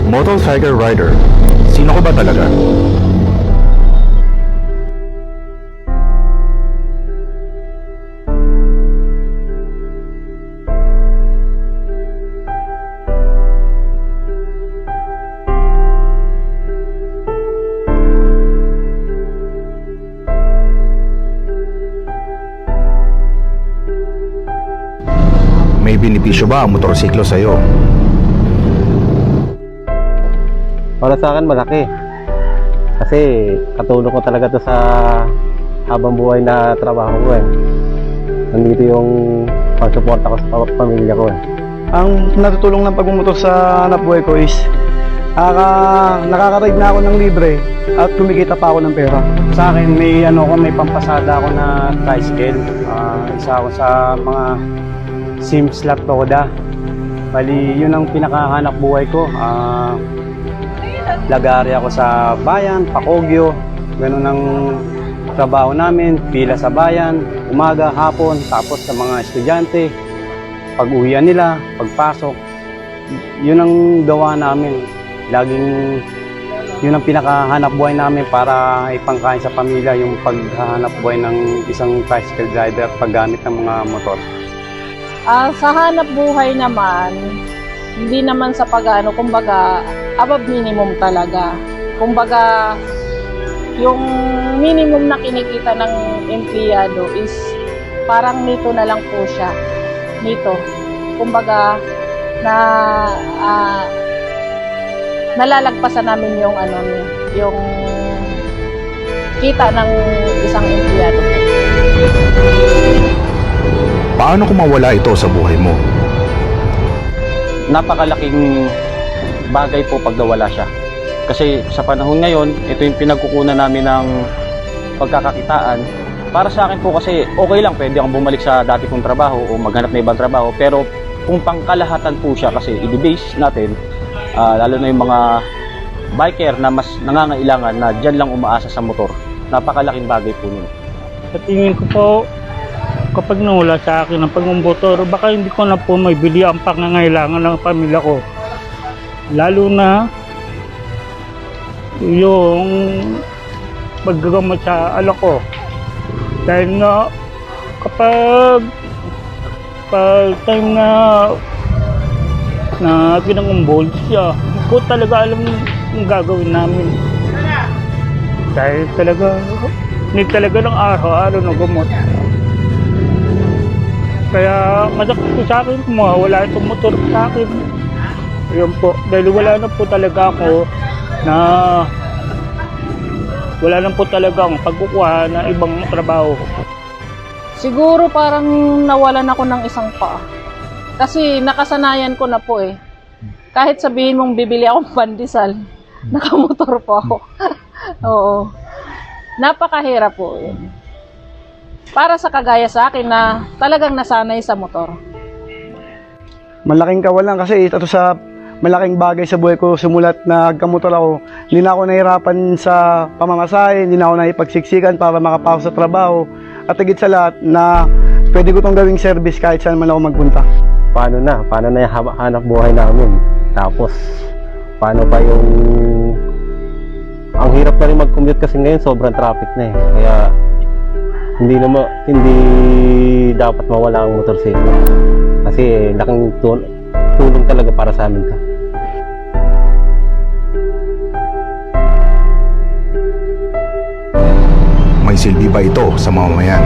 Motorcycle rider. Sino ko ba talaga? May benepisyo ba ang motorsiklo sa'yo? Para sa akin malaki. Kasi katulong ko talaga to sa habang buhay na trabaho ko eh. Nandito yung pagsuporta ko sa pamilya ko eh. Ang natutulong ng pagmumotor sa hanap buhay ko is nakaka-ride na ako ng libre at kumikita pa ako ng pera. Sa akin may may pampasada ako na tricycle. Isa ako sa mga Sims Latoda. Bali, yun ang pinakahanap buhay ko. Lagari ako sa bayan, Pakogyo. Ganun ang trabaho namin, pila sa bayan, umaga, hapon, tapos sa mga estudyante, pag-uwian nila, pagpasok. Yun ang gawa namin. Laging yun ang pinakahanap buhay namin para ipangkain sa pamilya, yung paghahanap buhay ng isang tricycle driver paggamit ng mga motor. Sa hanap buhay naman, hindi naman sa pag-ano, kumbaga, above minimum talaga. Kumbaga, yung minimum na kinikita ng empleyado is parang nito na lang po siya. Nito. Kumbaga, nalalagpasan namin yung yung kita ng isang empleyado. Paano kung mawala ito sa buhay mo? Napakalaking bagay po pag nawala siya. Kasi sa panahon ngayon, ito yung pinagkukunan namin ng pagkakakitaan. Para sa akin po kasi okay lang, pwede akong bumalik sa dati kong trabaho o maghanap ng ibang trabaho. Pero kung pangkalahatan po siya kasi i-base natin, lalo na yung mga biker na mas nangangailangan na dyan lang umaasa sa motor. Napakalaking bagay po nun. Sa tingin ko po, kapag nawala sa akin ang pagmumotor, baka hindi ko na po may bili ang pangangailangan ng pamilya ko. Lalo na yung paggagamot sa alak ko. Dahil nga kapag time na pinangumbol siya, hindi ko talaga alam yung gagawin namin. Dahil talaga, hindi talaga ng araw-araw na gamot. Kaya masakit po sa akin kung wala itong motor sa akin. Ayun po, dahil wala na po talaga ako na wala na po talaga ang pagkukuha na ibang trabaho. Siguro parang nawalan ako ng isang paa. Kasi nakasanayan ko na po eh. Kahit sabihin mong bibili akong pandesal, nakamotor po ako. Oo. Napakahirap po yun. Para sa kagaya sa akin na talagang nasanay sa motor. Malaking kawalan kasi ito sa malaking bagay sa buhay ko sumulat na nagkamotor ako. Hindi na ako nahirapan sa pamamasahe, hindi na ako naipagsiksikan para makapasok sa trabaho. At higit sa lahat na pwede ko itong gawing service kahit saan man ako magpunta. Paano na yung hanap buhay namin? Tapos, paano pa yung... Ang hirap na rin mag-commute kasi ngayon sobrang traffic na eh. Kaya, hindi dapat mawala ang motorsiklo. Kasi laking tulong talaga para sa amin ka. May silbi ba ito sa mamamayan?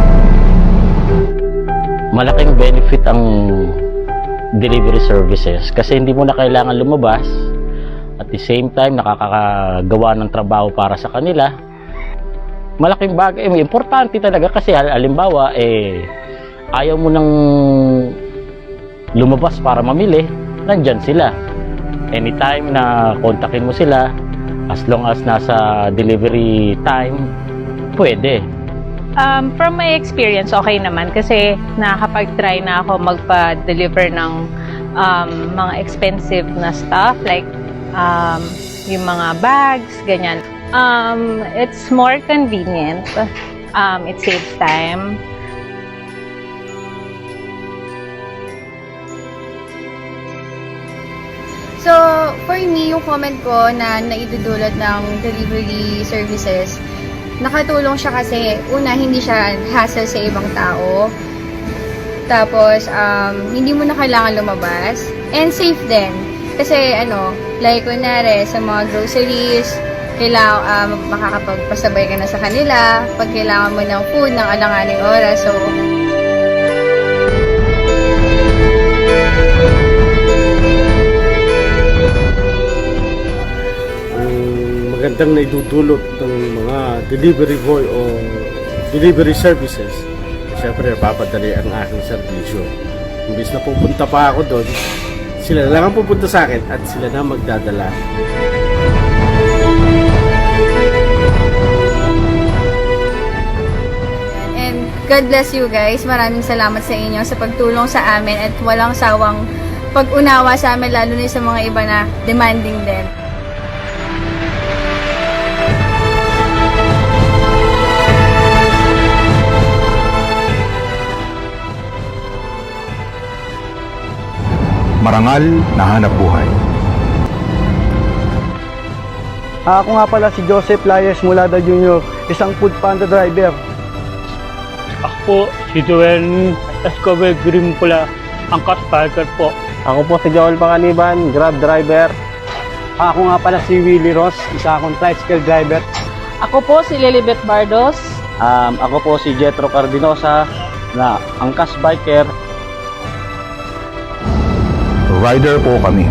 Malaking benefit ang delivery services kasi hindi mo na kailangan lumabas, at the same time nakakagawa ng trabaho para sa kanila. Malaking bagay, importante talaga kasi halimbawa ayaw mo nang lumabas para mamili, nandyan sila anytime na kontakin mo sila, as long as nasa delivery time pwede. From my experience, okay naman kasi nakakapag-try na ako magpa-deliver ng mga expensive na stuff like yung mga bags, ganyan. It's more convenient. It saves time. So, For me, yung comment ko na naidudulot ng delivery services, nakatulong siya kasi, una, hindi siya hassle sa ibang tao. Tapos, hindi mo na kailangan lumabas. And safe din. Kasi, like, kunwari, sa mga groceries, kailangan, makakapagpasabay ka na sa kanila. Pag kailangan mo ng food, ng alanganing oras. So, magandang naidudulot ng mga delivery boy o delivery services, syempre papadali ang aking serbisyo. Imbis na pupunta pa ako doon, sila na lang ang pupunta sa akin at sila na magdadala. and God bless you guys. Maraming salamat sa inyo sa pagtulong sa amin at walang sawang pag-unawa sa amin, lalo na sa mga iba na demanding din. Marangal na hanap buhay. Ako nga pala si Joseph Layes Mulada Jr., isang food panda driver. Ako po, si Joel Escobar Grimpula, ang biker po. Ako po si Joel Panganiban, Grab driver. Ako nga pala si Willie Ross, isa akong tricycle driver. Ako po si Lilibet Bardos. Ako po si Jetro Cardinosa, na angkas biker. Rider po kami.